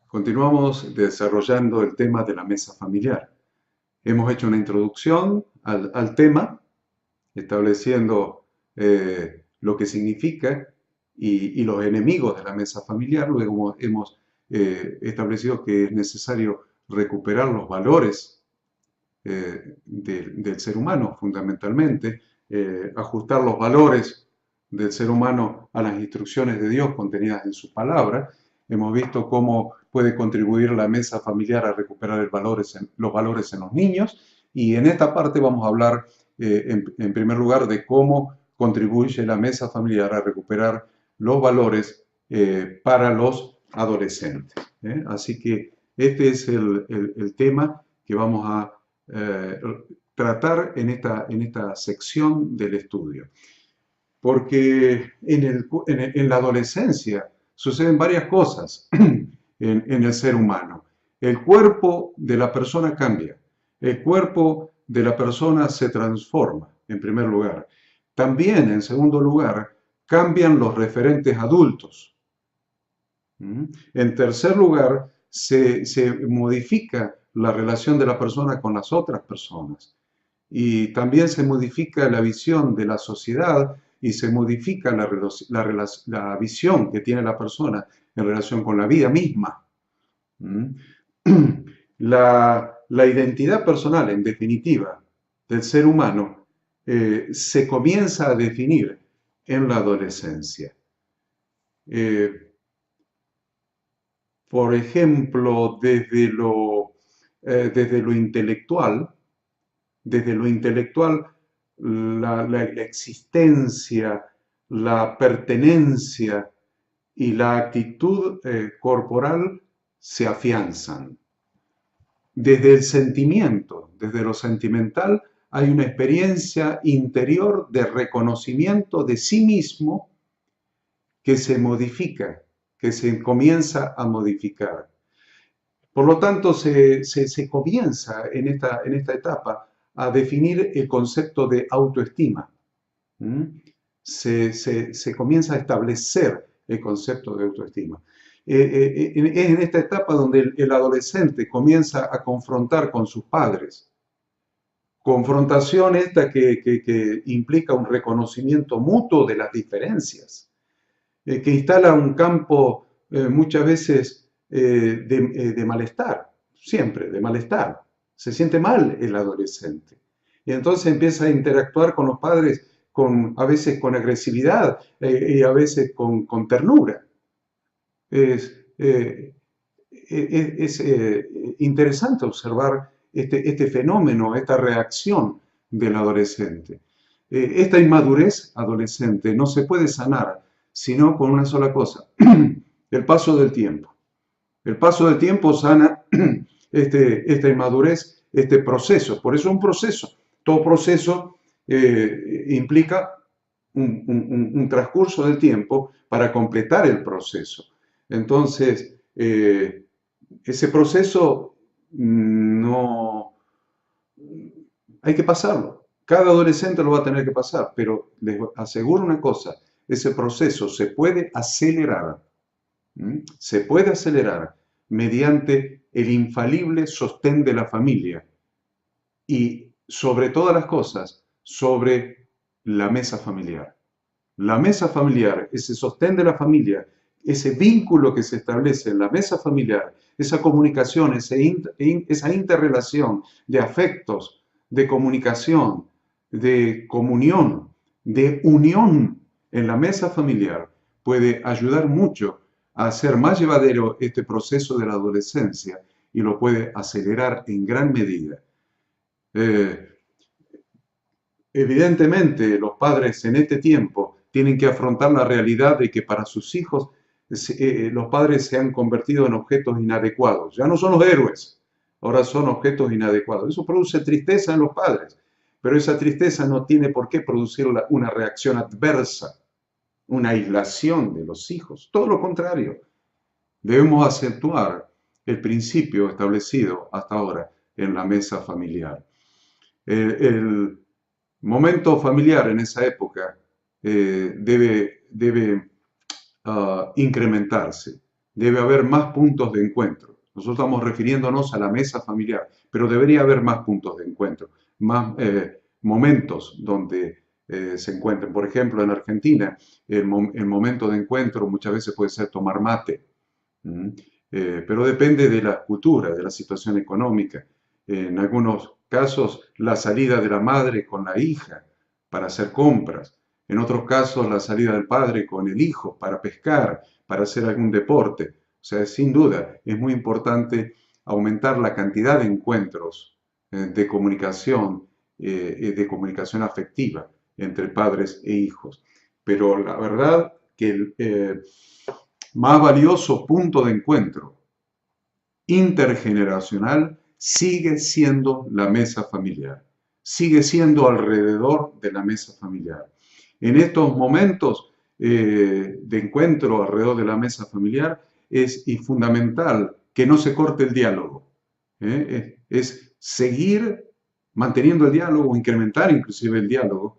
Continuamos desarrollando el tema de la mesa familiar. Hemos hecho una introducción al tema, estableciendo lo que significa y los enemigos de la mesa familiar. Luego hemos establecido que es necesario recuperar los valores del ser humano, fundamentalmente, ajustar los valores del ser humano a las instrucciones de Dios contenidas en su palabra. Hemos visto cómo puede contribuir la mesa familiar a recuperar los valores en los niños, y en esta parte vamos a hablar en primer lugar de cómo contribuye la mesa familiar a recuperar los valores para los adolescentes. Así que este es el tema que vamos a tratar en esta sección del estudio. Porque en la adolescencia suceden varias cosas en el ser humano. El cuerpo de la persona cambia, el cuerpo de la persona se transforma, en primer lugar. También, en segundo lugar, cambian los referentes adultos. En tercer lugar, se modifica la relación de la persona con las otras personas. Y también se modifica la visión de la sociedad y se modifica la visión que tiene la persona en relación con la vida misma. La identidad personal, en definitiva, del ser humano se comienza a definir en la adolescencia. Por ejemplo, desde lo intelectual, la existencia, la pertenencia y la actitud corporal se afianzan. Desde el sentimiento, desde lo sentimental, hay una experiencia interior de reconocimiento de sí mismo que se modifica, que se comienza a modificar. Por lo tanto, se comienza en esta etapa a definir el concepto de autoestima. Se comienza a establecer el concepto de autoestima. Es en esta etapa donde el adolescente comienza a confrontar con sus padres. Confrontación esta que implica un reconocimiento mutuo de las diferencias, que instala un campo muchas veces de malestar, siempre de malestar. Se siente mal el adolescente. Y entonces empieza a interactuar con los padres a veces con agresividad y a veces con ternura. Es interesante observar este fenómeno, esta reacción del adolescente. Esta inmadurez adolescente no se puede sanar sino con una sola cosa, el paso del tiempo. El paso del tiempo sana esta inmadurez, este proceso. Por eso es un proceso. Todo proceso implica un transcurso del tiempo para completar el proceso. Entonces, ese proceso no hay que pasarlo. Cada adolescente lo va a tener que pasar, pero les aseguro una cosa, ese proceso se puede acelerar. Se puede acelerar mediante el infalible sostén de la familia y, sobre todas las cosas, sobre la mesa familiar. La mesa familiar, ese sostén de la familia, ese vínculo que se establece en la mesa familiar, esa comunicación, esa interrelación de afectos, de comunicación, de comunión, de unión en la mesa familiar, puede ayudar mucho a hacer más llevadero este proceso de la adolescencia y lo puede acelerar en gran medida. Evidentemente, los padres en este tiempo tienen que afrontar la realidad de que para sus hijos los padres se han convertido en objetos inadecuados. Ya no son los héroes, ahora son objetos inadecuados. Eso produce tristeza en los padres, pero esa tristeza no tiene por qué producir una reacción adversa, una aislación de los hijos. Todo lo contrario, debemos acentuar el principio establecido hasta ahora en la mesa familiar. El momento familiar en esa época debe incrementarse, debe haber más puntos de encuentro. Nosotros estamos refiriéndonos a la mesa familiar, pero debería haber más puntos de encuentro, más momentos donde se encuentren. Por ejemplo, en Argentina, el momento de encuentro muchas veces puede ser tomar mate, pero depende de la cultura, de la situación económica. En algunos casos, la salida de la madre con la hija para hacer compras. En otros casos, la salida del padre con el hijo para pescar, para hacer algún deporte. O sea, sin duda, es muy importante aumentar la cantidad de encuentros de comunicación afectiva entre padres e hijos. Pero la verdad que el más valioso punto de encuentro intergeneracional sigue siendo la mesa familiar, sigue siendo alrededor de la mesa familiar. En estos momentos de encuentro alrededor de la mesa familiar es fundamental que no se corte el diálogo, es seguir manteniendo el diálogo, incrementar inclusive el diálogo,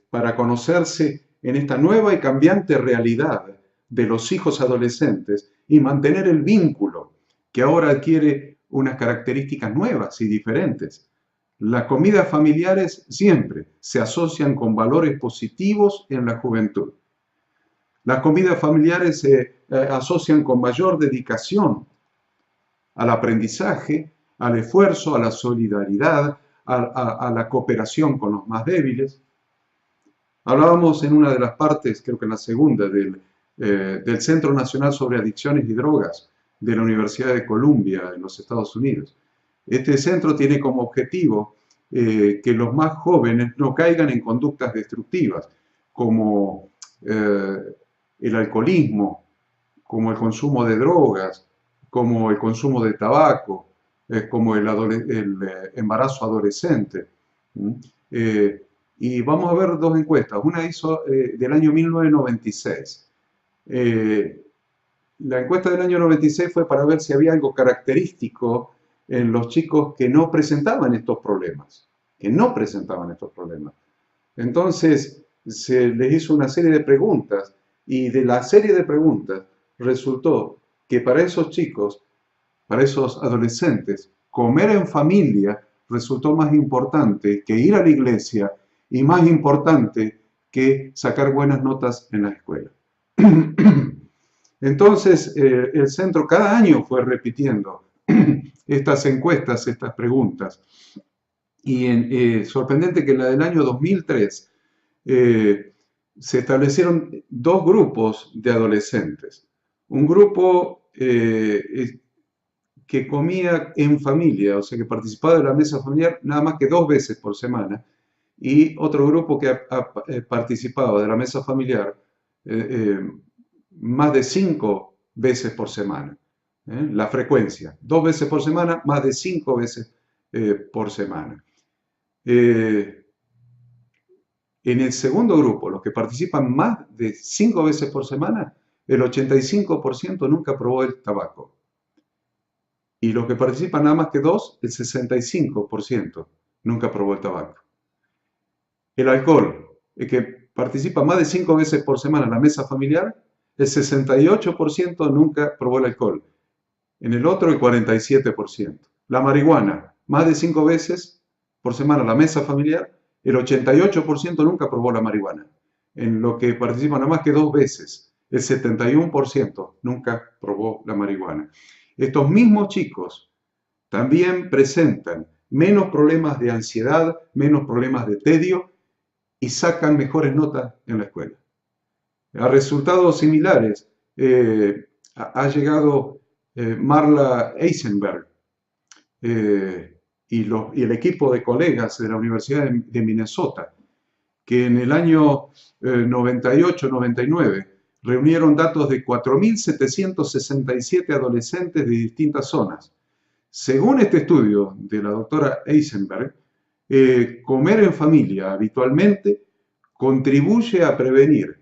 para conocerse en esta nueva y cambiante realidad de los hijos adolescentes y mantener el vínculo que ahora adquiere unas características nuevas y diferentes. Las comidas familiares siempre se asocian con valores positivos en la juventud. Las comidas familiares se asocian con mayor dedicación al aprendizaje, al esfuerzo, a la solidaridad, a la cooperación con los más débiles. Hablábamos en una de las partes, creo que en la segunda, del Centro Nacional sobre Adicciones y Drogas de la Universidad de Columbia en los Estados Unidos. Este centro tiene como objetivo que los más jóvenes no caigan en conductas destructivas, como el alcoholismo, como el consumo de drogas, como el consumo de tabaco, como el embarazo adolescente. Y vamos a ver dos encuestas. Una hizo del año 1996. La encuesta del año 96 fue para ver si había algo característico en los chicos que no presentaban estos problemas, Entonces se les hizo una serie de preguntas y de la serie de preguntas resultó que para esos chicos, para esos adolescentes, comer en familia resultó más importante que ir a la iglesia y más importante que sacar buenas notas en la escuela. Entonces, el centro cada año fue repitiendo estas encuestas, estas preguntas. Y sorprendente que en la del año 2003 se establecieron dos grupos de adolescentes. Un grupo que comía en familia, o sea, que participaba de la mesa familiar nada más que 2 veces por semana, y otro grupo que participaba de la mesa familiar más de 5 veces por semana. La frecuencia, 2 veces por semana, más de 5 veces por semana. En el segundo grupo, los que participan más de 5 veces por semana, el 85% nunca probó el tabaco. Y los que participan nada más que 2, el 65% nunca probó el tabaco. El alcohol, el que participa más de 5 veces por semana en la mesa familiar, el 68% nunca probó el alcohol. En el otro, el 47%. La marihuana, más de 5 veces por semana en la mesa familiar, el 88% nunca probó la marihuana. En lo que participan nada más que 2 veces, el 71% nunca probó la marihuana. Estos mismos chicos también presentan menos problemas de ansiedad, menos problemas de tedio y sacan mejores notas en la escuela. A resultados similares ha llegado Marla Eisenberg y el equipo de colegas de la Universidad de Minnesota, que en el año 98-99 reunieron datos de 4.767 adolescentes de distintas zonas. Según este estudio de la doctora Eisenberg, Comer en familia habitualmente contribuye a prevenir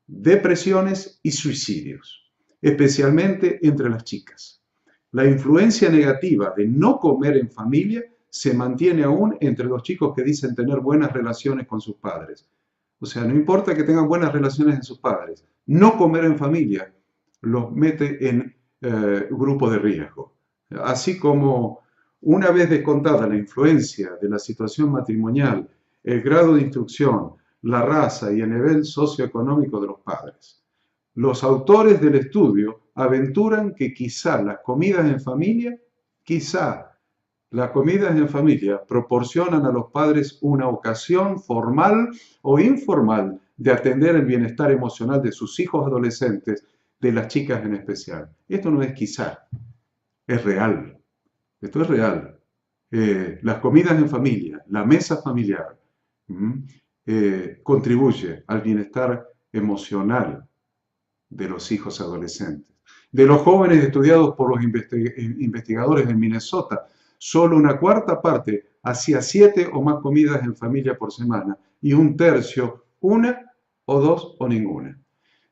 depresiones y suicidios, especialmente entre las chicas. La influencia negativa de no comer en familia se mantiene aún entre los chicos que dicen tener buenas relaciones con sus padres. O sea, no importa que tengan buenas relaciones con sus padres, no comer en familia los mete en grupo de riesgo. Así como una vez descontada la influencia de la situación matrimonial, el grado de instrucción, la raza y el nivel socioeconómico de los padres. Los autores del estudio aventuran que quizá las comidas en familia proporcionan a los padres una ocasión formal o informal de atender el bienestar emocional de sus hijos adolescentes, de las chicas en especial. Esto no es quizá, es real. Esto es real. Las comidas en familia, la mesa familiar, contribuye al bienestar emocional de los hijos adolescentes. De los jóvenes estudiados por los investigadores de Minnesota, solo una cuarta parte hacía 7 o más comidas en familia por semana y un tercio, 1 o 2 o ninguna.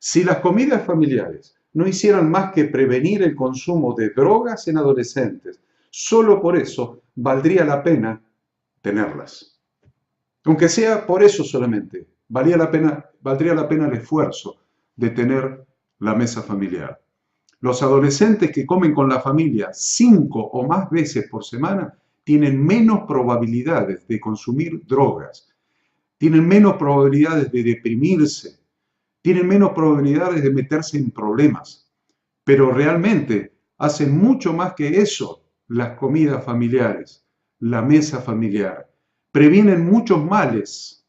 Si las comidas familiares no hicieran más que prevenir el consumo de drogas en adolescentes, solo por eso valdría la pena tenerlas. Aunque sea por eso solamente, valdría la pena el esfuerzo de tener la mesa familiar. Los adolescentes que comen con la familia 5 o más veces por semana tienen menos probabilidades de consumir drogas, tienen menos probabilidades de deprimirse, tienen menos probabilidades de meterse en problemas. Pero realmente hacen mucho más que eso las comidas familiares, la mesa familiar. Previenen muchos males,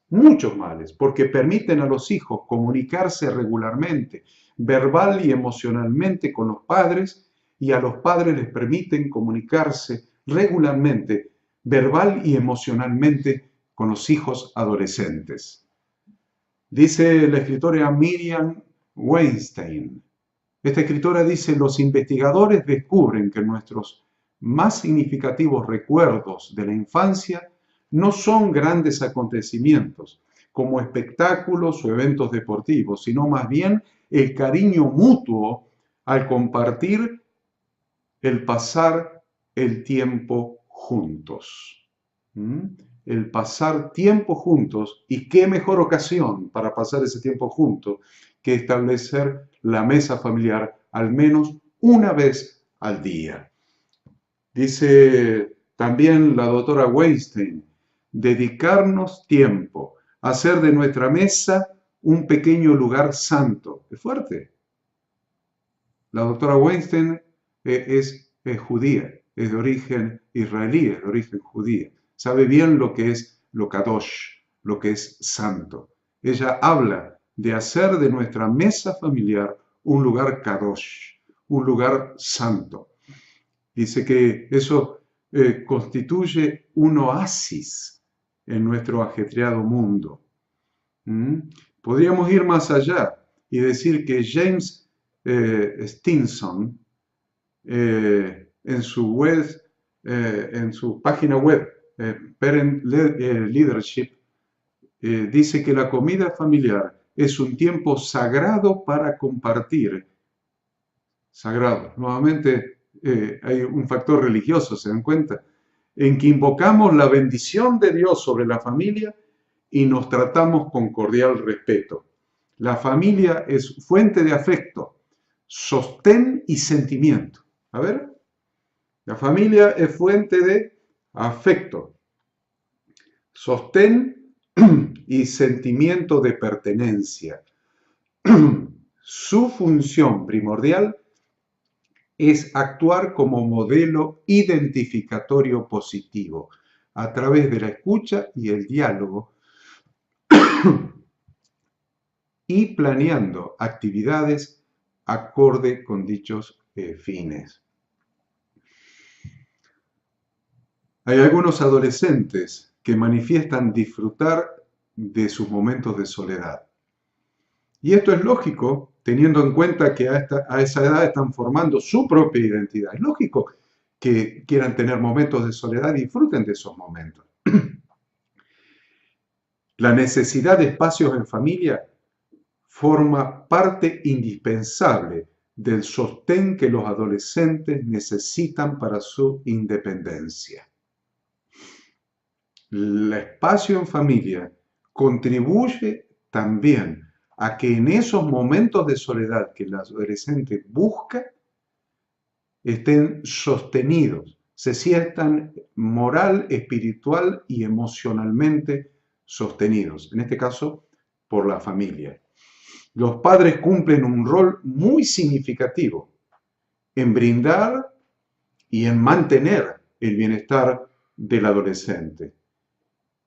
porque permiten a los hijos comunicarse regularmente, verbal y emocionalmente con los padres, y a los padres les permiten comunicarse regularmente, verbal y emocionalmente con los hijos adolescentes. Dice la escritora Miriam Weinstein. Esta escritora dice: los investigadores descubren que nuestros más significativos recuerdos de la infancia no son grandes acontecimientos, como espectáculos o eventos deportivos, sino más bien el cariño mutuo al compartir el pasar el tiempo juntos. El pasar tiempo juntos, y qué mejor ocasión para pasar ese tiempo juntos que establecer la mesa familiar al menos una vez al día. Dice también la doctora Weinstein: dedicarnos tiempo, hacer de nuestra mesa un pequeño lugar santo. Es fuerte. La doctora Weinstein es judía, es de origen israelí, es de origen judía. Sabe bien lo que es lo kadosh, lo que es santo. Ella habla de hacer de nuestra mesa familiar un lugar kadosh, un lugar santo. Dice que eso constituye un oasis en nuestro ajetreado mundo. Podríamos ir más allá y decir que James Stinson, en su página web, Parent Leadership, dice que la comida familiar es un tiempo sagrado para compartir. Sagrado. Nuevamente hay un factor religioso, ¿se dan cuenta? En que invocamos la bendición de Dios sobre la familia y nos tratamos con cordial respeto. La familia es fuente de afecto, sostén y sentimiento. A ver, la familia es fuente de afecto, sostén y sentimiento de pertenencia. Su función primordial es actuar como modelo identificatorio positivo a través de la escucha y el diálogo y planeando actividades acorde con dichos fines. Hay algunos adolescentes que manifiestan disfrutar de sus momentos de soledad. Y esto es lógico, teniendo en cuenta que a esa edad están formando su propia identidad. Es lógico que quieran tener momentos de soledad y disfruten de esos momentos. La necesidad de espacios en familia forma parte indispensable del sostén que los adolescentes necesitan para su independencia. El espacio en familia contribuye también a que en esos momentos de soledad que el adolescente busca, estén sostenidos, se sientan moral, espiritual y emocionalmente sostenidos, en este caso por la familia. Los padres cumplen un rol muy significativo en brindar y en mantener el bienestar del adolescente.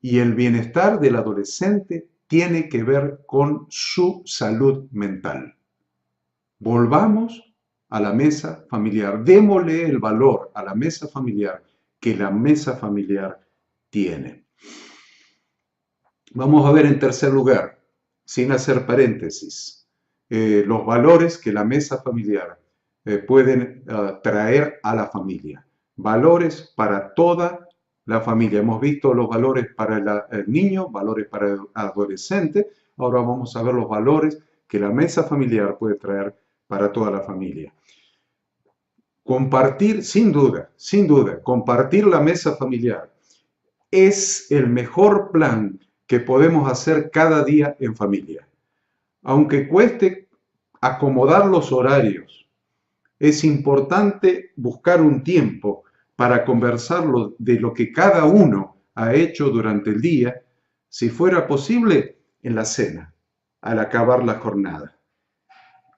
Y el bienestar del adolescente tiene que ver con su salud mental. Volvamos a la mesa familiar, démosle el valor a la mesa familiar que la mesa familiar tiene. Vamos a ver en tercer lugar, sin hacer paréntesis, los valores que la mesa familiar pueden traer a la familia. Valores para toda la familia. Hemos visto los valores para el niño, valores para el adolescente. Ahora vamos a ver los valores que la mesa familiar puede traer para toda la familia. Compartir, sin duda, compartir la mesa familiar es el mejor plan que podemos hacer cada día en familia. Aunque cueste acomodar los horarios, es importante buscar un tiempo para conversar de lo que cada uno ha hecho durante el día, si fuera posible, en la cena, al acabar la jornada.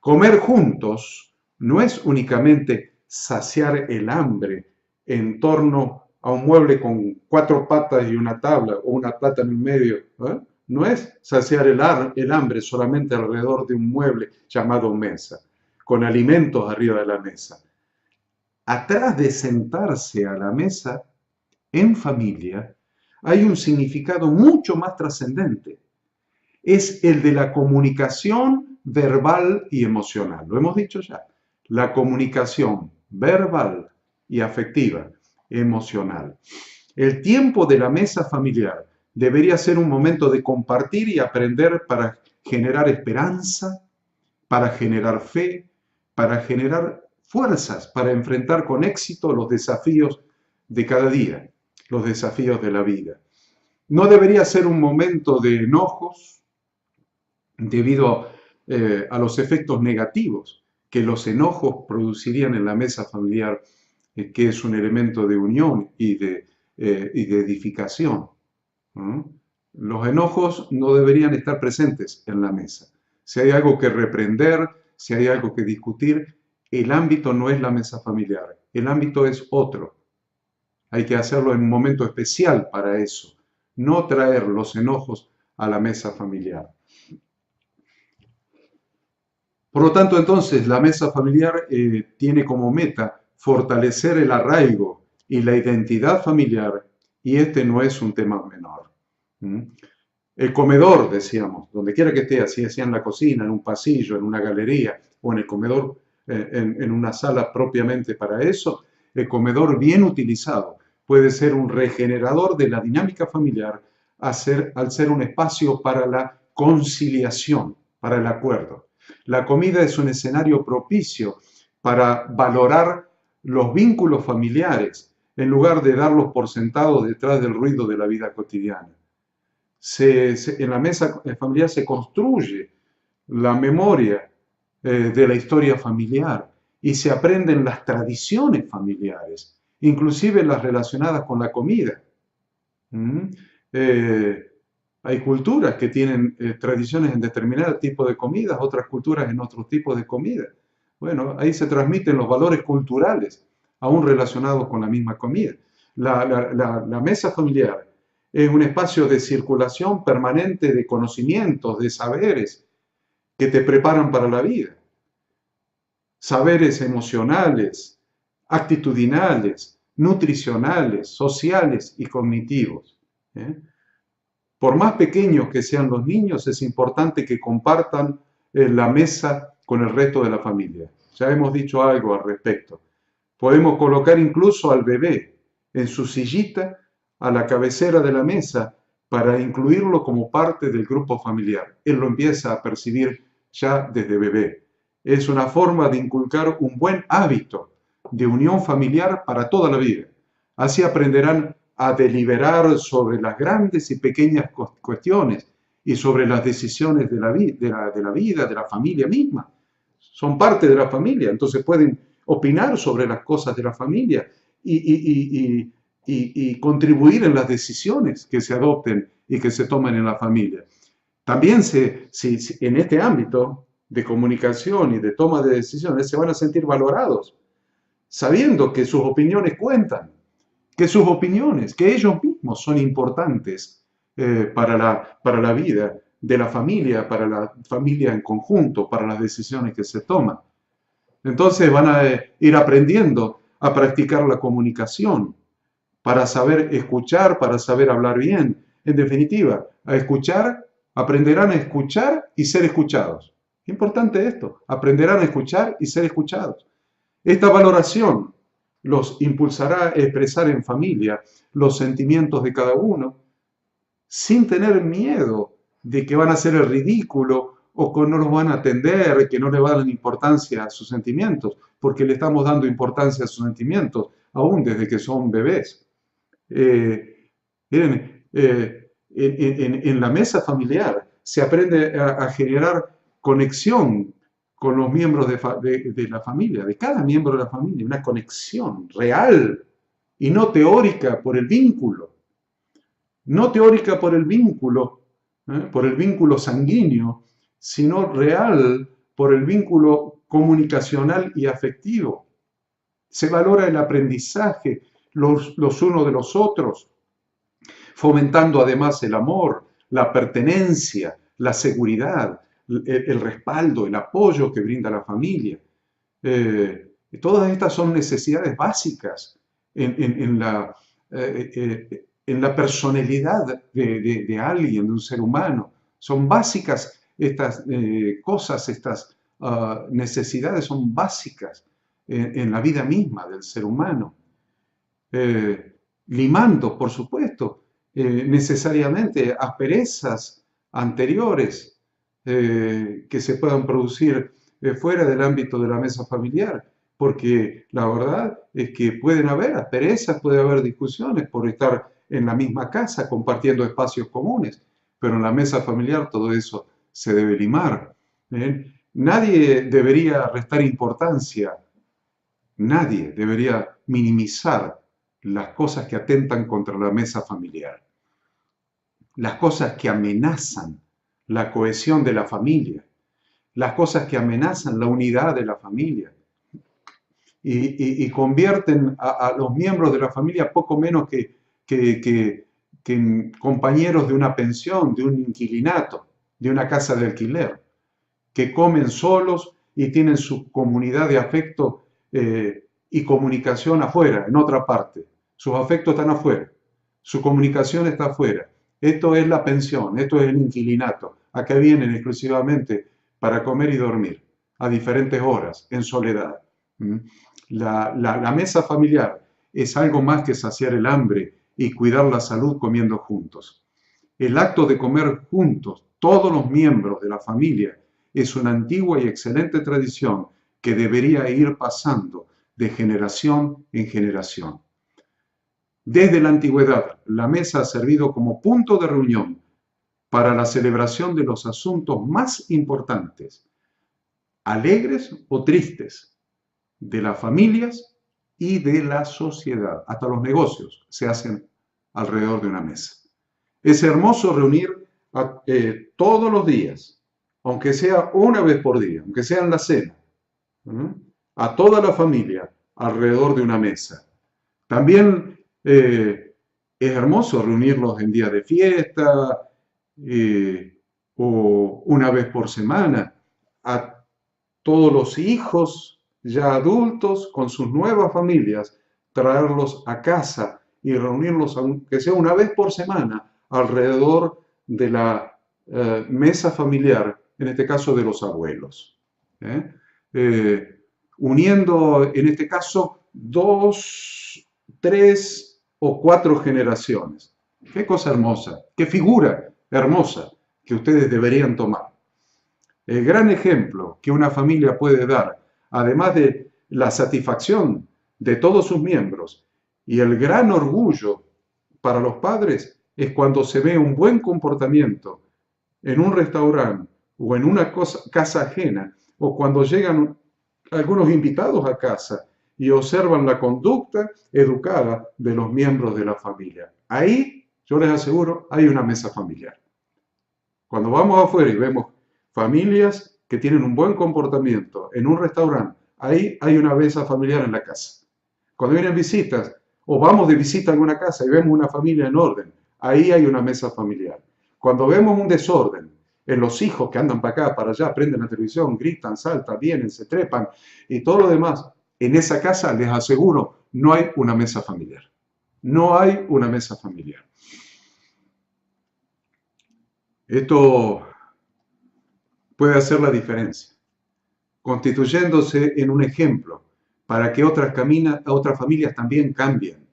Comer juntos no es únicamente saciar el hambre en torno a un mueble con 4 patas y una tabla o una plata en el medio. No es saciar el hambre solamente alrededor de un mueble llamado mesa, con alimentos arriba de la mesa. Atrás de sentarse a la mesa en familia hay un significado mucho más trascendente. Es el de la comunicación verbal y emocional. Lo hemos dicho ya. La comunicación verbal y afectiva, emocional. El tiempo de la mesa familiar debería ser un momento de compartir y aprender para generar esperanza, para generar fe, para generar fuerzas, para enfrentar con éxito los desafíos de cada día, los desafíos de la vida. No debería ser un momento de enojos debido a los efectos negativos que los enojos producirían en la mesa familiar, que es un elemento de unión y de edificación. Los enojos no deberían estar presentes en la mesa. Si hay algo que reprender, si hay algo que discutir, el ámbito no es la mesa familiar, el ámbito es otro. Hay que hacerlo en un momento especial para eso, no traer los enojos a la mesa familiar. Por lo tanto, entonces, la mesa familiar tiene como meta fortalecer el arraigo y la identidad familiar, y este no es un tema menor. El comedor, decíamos, donde quiera que esté, así sea en la cocina, en un pasillo, en una galería o en el comedor, en una sala propiamente para eso, el comedor bien utilizado puede ser un regenerador de la dinámica familiar al ser un espacio para la conciliación, para el acuerdo. La comida es un escenario propicio para valorar los vínculos familiares en lugar de darlos por sentados detrás del ruido de la vida cotidiana. En la mesa familiar se construye la memoria de la historia familiar y se aprenden las tradiciones familiares, inclusive las relacionadas con la comida. Hay culturas que tienen tradiciones en determinado tipo de comidas, otras culturas en otros tipos de comida. Bueno, ahí se transmiten los valores culturales, aún relacionados con la misma comida. La mesa familiar es un espacio de circulación permanente de conocimientos, de saberes que te preparan para la vida. Saberes emocionales, actitudinales, nutricionales, sociales y cognitivos. Por más pequeños que sean los niños, es importante que compartan la mesa con el resto de la familia. Ya hemos dicho algo al respecto. Podemos colocar incluso al bebé en su sillita a la cabecera de la mesa para incluirlo como parte del grupo familiar. Él lo empieza a percibir ya desde bebé. Es una forma de inculcar un buen hábito de unión familiar para toda la vida. Así aprenderán a deliberar sobre las grandes y pequeñas cuestiones y sobre las decisiones de la vida, de la familia misma. Son parte de la familia, entonces pueden opinar sobre las cosas de la familia y contribuir en las decisiones que se adopten y que se tomen en la familia. También en este ámbito de comunicación y de toma de decisiones se van a sentir valorados, sabiendo que sus opiniones cuentan, que ellos mismos son importantes para la vida de la familia, para la familia en conjunto, para las decisiones que se toman. Entonces van a ir aprendiendo a practicar la comunicación, para saber escuchar, para saber hablar bien. En definitiva, a escuchar, aprenderán a escuchar y ser escuchados. Importante esto, aprenderán a escuchar y ser escuchados. Esta valoración los impulsará a expresar en familia los sentimientos de cada uno, sin tener miedo de que van a hacer el ridículo o que no los van a atender, que no le van a dar importancia a sus sentimientos, porque le estamos dando importancia a sus sentimientos, aún desde que son bebés. Miren, en la mesa familiar se aprende a generar conexión con los miembros de la familia, de cada miembro de la familia, una conexión real y no teórica por el vínculo. No teórica por el vínculo sanguíneo, sino real por el vínculo comunicacional y afectivo. Se valora el aprendizaje los unos de los otros, fomentando además el amor, la pertenencia, la seguridad, el respaldo, el apoyo que brinda la familia. Todas estas son necesidades básicas en la personalidad de alguien, de un ser humano. Son básicas estas cosas, estas necesidades son básicas en la vida misma del ser humano. Limando, por supuesto, necesariamente asperezas anteriores que se puedan producir fuera del ámbito de la mesa familiar, porque la verdad es que pueden haber asperezas, puede haber discusiones por estar en la misma casa compartiendo espacios comunes, pero en la mesa familiar todo eso se debe limar. Nadie debería restar importancia, nadie debería minimizar las cosas que atentan contra la mesa familiar, las cosas que amenazan la cohesión de la familia, las cosas que amenazan la unidad de la familia y convierten a los miembros de la familia poco menos que compañeros de una pensión, de un inquilinato, de una casa de alquiler, que comen solos y tienen su comunidad de afecto y comunicación afuera, en otra parte. Sus afectos están afuera, su comunicación está afuera. Esto es la pensión, esto es el inquilinato. Acá vienen exclusivamente para comer y dormir, a diferentes horas, en soledad. La mesa familiar es algo más que saciar el hambre y cuidar la salud comiendo juntos. El acto de comer juntos, todos los miembros de la familia, es una antigua y excelente tradición que debería ir pasando de generación en generación. Desde la antigüedad, la mesa ha servido como punto de reunión para la celebración de los asuntos más importantes, alegres o tristes, de las familias y de la sociedad. Hasta los negocios se hacen alrededor de una mesa. Es hermoso reunir todos los días, aunque sea una vez por día, aunque sea en la cena, a toda la familia alrededor de una mesa. También es hermoso reunirlos en días de fiesta o una vez por semana, a todos los hijos ya adultos con sus nuevas familias, traerlos a casa y reunirlos, aunque sea una vez por semana, alrededor de la mesa familiar, en este caso de los abuelos. Uniendo, en este caso, 2, 3 o 4 generaciones. Qué cosa hermosa, qué figura hermosa que ustedes deberían tomar. El gran ejemplo que una familia puede dar, además de la satisfacción de todos sus miembros y el gran orgullo para los padres, es cuando se ve un buen comportamiento en un restaurante o en una casa ajena, o cuando llegan algunos invitados a casa y observan la conducta educada de los miembros de la familia. Ahí, yo les aseguro, hay una mesa familiar. Cuando vamos afuera y vemos familias que tienen un buen comportamiento en un restaurante, ahí hay una mesa familiar en la casa. Cuando vienen visitas o vamos de visita a alguna casa y vemos una familia en orden, ahí hay una mesa familiar. Cuando vemos un desorden en los hijos que andan para acá, para allá, prenden la televisión, gritan, saltan, vienen, se trepan y todo lo demás, en esa casa les aseguro, no hay una mesa familiar. No hay una mesa familiar. Esto puede hacer la diferencia, constituyéndose en un ejemplo para que otras familias también cambien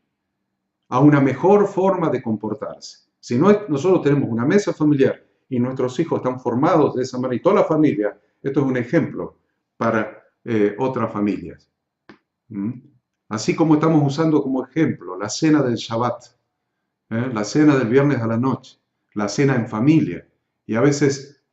a una mejor forma de comportarse. Si no, nosotros tenemos una mesa familiar y nuestros hijos están formados de esa manera, y toda la familia, esto es un ejemplo para otras familias. Así como estamos usando como ejemplo la cena del Shabbat, la cena del viernes a la noche, la cena en familia, y a veces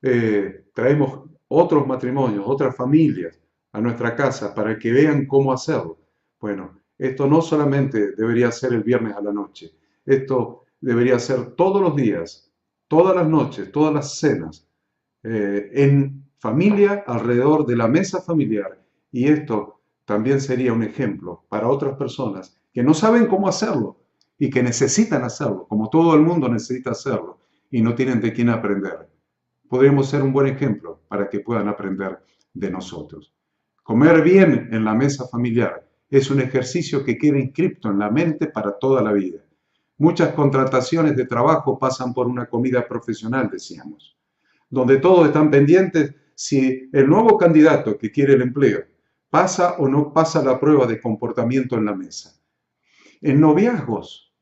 traemos otros matrimonios, otras familias a nuestra casa para que vean cómo hacerlo. Bueno, esto no solamente debería ser el viernes a la noche, esto debería ser todos los días, todas las noches, todas las cenas, en familia, alrededor de la mesa familiar. Y esto también sería un ejemplo para otras personas que no saben cómo hacerlo y que necesitan hacerlo, como todo el mundo necesita hacerlo, y no tienen de quién aprender. Podríamos ser un buen ejemplo para que puedan aprender de nosotros. Comer bien en la mesa familiar es un ejercicio que queda inscripto en la mente para toda la vida. Muchas contrataciones de trabajo pasan por una comida profesional, decíamos, donde todos están pendientes si el nuevo candidato que quiere el empleo pasa o no pasa la prueba de comportamiento en la mesa. En noviazgos,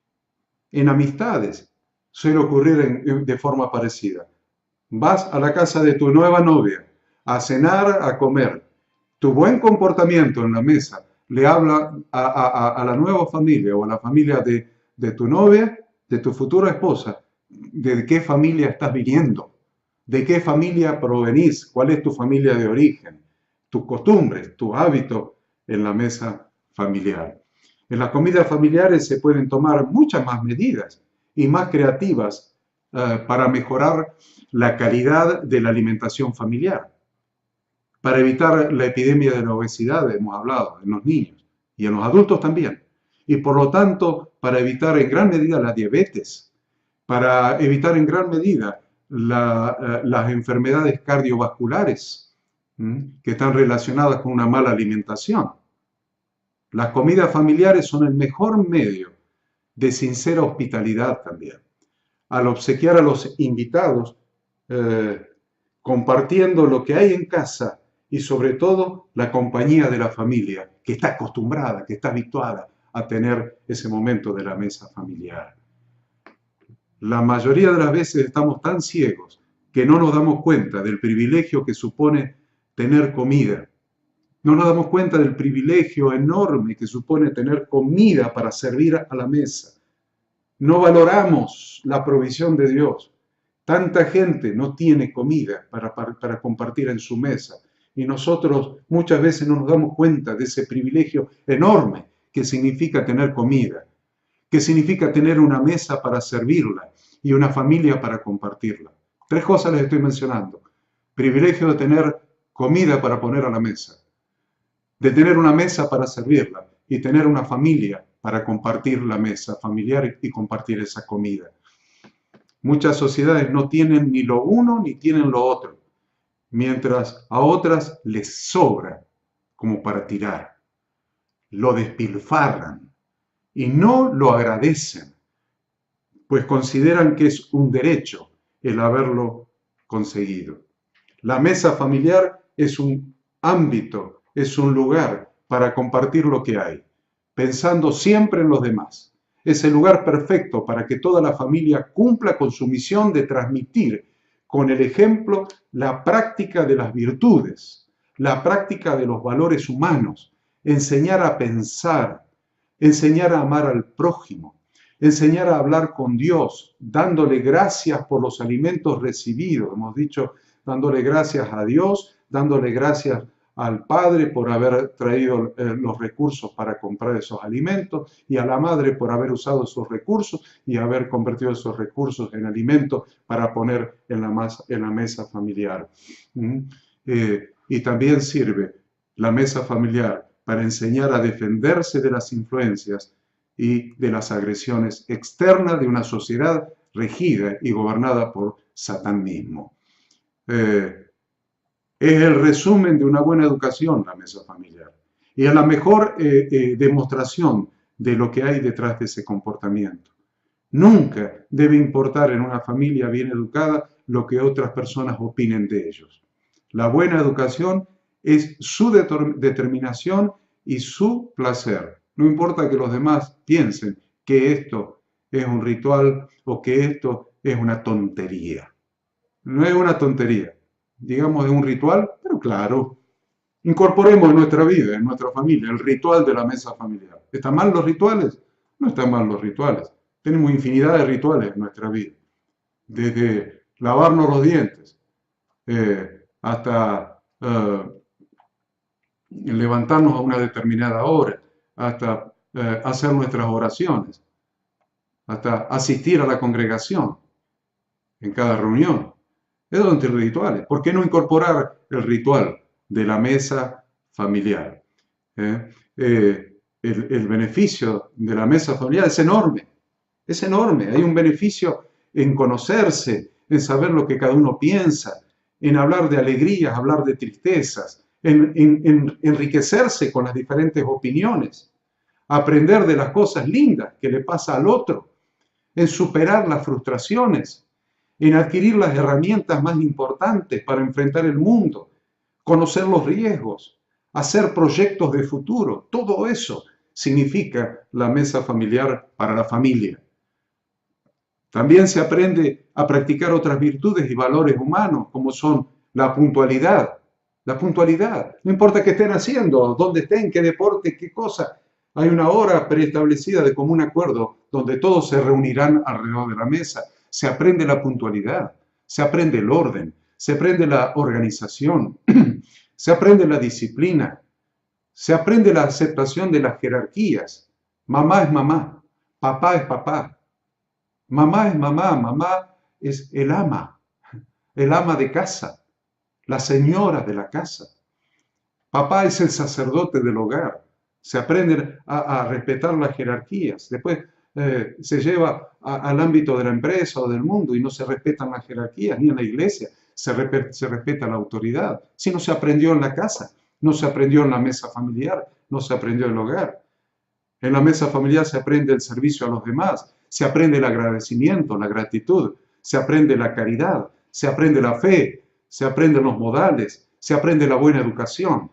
en amistades, suele ocurrir de forma parecida. Vas a la casa de tu nueva novia a cenar, a comer. Tu buen comportamiento en la mesa le habla a la nueva familia o a la familia de tu novia, de tu futura esposa, de qué familia estás viniendo, de qué familia provenís, cuál es tu familia de origen, tus costumbres, tus hábitos en la mesa familiar. En las comidas familiares se pueden tomar muchas más medidas y más creativas para mejorar la calidad de la alimentación familiar, para evitar la epidemia de la obesidad, hemos hablado, en los niños y en los adultos también, y por lo tanto para evitar en gran medida la diabetes, para evitar en gran medida las enfermedades cardiovasculares que están relacionadas con una mala alimentación. Las comidas familiares son el mejor medio de sincera hospitalidad también. Al obsequiar a los invitados, compartiendo lo que hay en casa y sobre todo la compañía de la familia, que está acostumbrada, que está habituada a tener ese momento de la mesa familiar. La mayoría de las veces estamos tan ciegos que no nos damos cuenta del privilegio que supone tener comida. No nos damos cuenta del privilegio enorme que supone tener comida para servir a la mesa. No valoramos la provisión de Dios. Tanta gente no tiene comida para compartir en su mesa. Y nosotros muchas veces no nos damos cuenta de ese privilegio enorme que significa tener comida, que significa tener una mesa para servirla y una familia para compartirla. 3 cosas les estoy mencionando. Privilegio de tener comida para poner a la mesa, de tener una mesa para servirla y tener una familia para compartir la mesa familiar y compartir esa comida. Muchas sociedades no tienen ni lo uno ni tienen lo otro, mientras a otras les sobra como para tirar. Lo despilfarran y no lo agradecen, pues consideran que es un derecho el haberlo conseguido. La mesa familiar es un ámbito, es un lugar para compartir lo que hay, pensando siempre en los demás, Es el lugar perfecto para que toda la familia cumpla con su misión de transmitir con el ejemplo la práctica de las virtudes, la práctica de los valores humanos, enseñar a pensar, enseñar a amar al prójimo, enseñar a hablar con Dios, dándole gracias por los alimentos recibidos. Hemos dicho, dándole gracias a Dios, dándole gracias al Padre por haber traído los recursos para comprar esos alimentos y a la Madre por haber usado esos recursos y haber convertido esos recursos en alimentos para poner en la mesa familiar. Y también sirve la mesa familiar para enseñar a defenderse de las influencias y de las agresiones externas de una sociedad regida y gobernada por Satán mismo. Es el resumen de una buena educación, la mesa familiar. Y es la mejor demostración de lo que hay detrás de ese comportamiento. Nunca debe importar en una familia bien educada lo que otras personas opinen de ellos. La buena educación es su determinación y su placer. No importa que los demás piensen que esto es un ritual o que esto es una tontería. No es una tontería. Digamos, es un ritual, pero claro, incorporemos en nuestra vida, en nuestra familia, el ritual de la mesa familiar. ¿Están mal los rituales? No están mal los rituales. Tenemos infinidad de rituales en nuestra vida. Desde lavarnos los dientes hasta levantarnos a una determinada hora, hasta hacer nuestras oraciones, hasta asistir a la congregación en cada reunión. Esos son rituales. ¿Por qué no incorporar el ritual de la mesa familiar? El beneficio de la mesa familiar es enorme. Es enorme. Hay un beneficio en conocerse, en saber lo que cada uno piensa, en hablar de alegrías, hablar de tristezas, en enriquecerse con las diferentes opiniones, aprender de las cosas lindas que le pasa al otro, en superar las frustraciones, en adquirir las herramientas más importantes para enfrentar el mundo, conocer los riesgos, hacer proyectos de futuro. Todo eso significa la mesa familiar para la familia. También se aprende a practicar otras virtudes y valores humanos, como son la puntualidad. La puntualidad. No importa qué estén haciendo, dónde estén, qué deporte, qué cosa. Hay una hora preestablecida de común acuerdo donde todos se reunirán alrededor de la mesa. Se aprende la puntualidad, se aprende el orden, se aprende la organización, se aprende la disciplina, se aprende la aceptación de las jerarquías. Mamá es mamá, papá es papá, mamá es mamá, mamá es el ama de casa, la señora de la casa. Papá es el sacerdote del hogar. Se aprende a respetar las jerarquías. Después se lleva al ámbito de la empresa o del mundo y no se respetan las jerarquías, ni en la iglesia se respeta la autoridad. Si no se aprendió en la casa, no se aprendió en la mesa familiar, no se aprendió en el hogar. En la mesa familiar se aprende el servicio a los demás, se aprende el agradecimiento, la gratitud, se aprende la caridad, se aprende la fe, se aprenden los modales, se aprende la buena educación.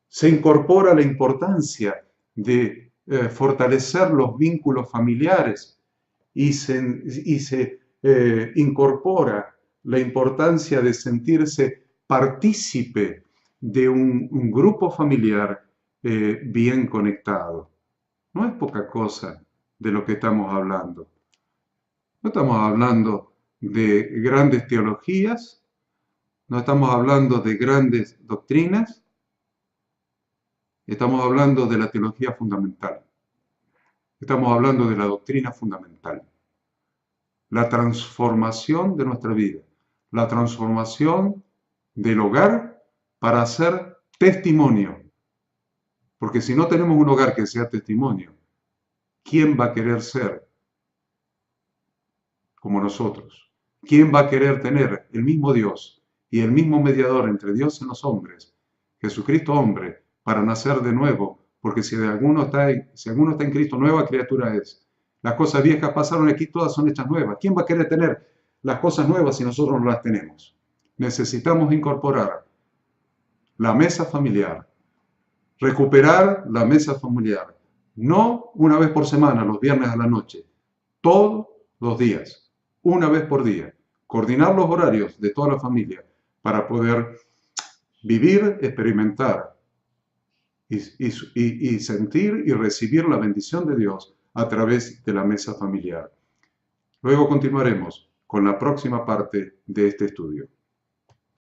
Se incorpora la importancia de fortalecer los vínculos familiares y se incorpora la importancia de sentirse partícipe de un grupo familiar bien conectado. No es poca cosa de lo que estamos hablando. No estamos hablando de grandes teologías, no estamos hablando de grandes doctrinas, estamos hablando de la teología fundamental. Estamos hablando de la doctrina fundamental. La transformación de nuestra vida, la transformación del hogar para hacer testimonio. Porque si no tenemos un hogar que sea testimonio, ¿quién va a querer ser como nosotros? ¿Quién va a querer tener el mismo Dios y el mismo mediador entre Dios y los hombres, Jesucristo hombre, para nacer de nuevo? Porque si alguno está en Cristo, nueva criatura es. Las cosas viejas pasaron, aquí todas son hechas nuevas. ¿Quién va a querer tener las cosas nuevas si nosotros no las tenemos? Necesitamos incorporar la mesa familiar, recuperar la mesa familiar, No una vez por semana, los viernes a la noche, todos los días, una vez por día. Coordinar los horarios de toda la familia para poder vivir, experimentar y sentir y recibir la bendición de Dios a través de la mesa familiar. Luego continuaremos con la próxima parte de este estudio.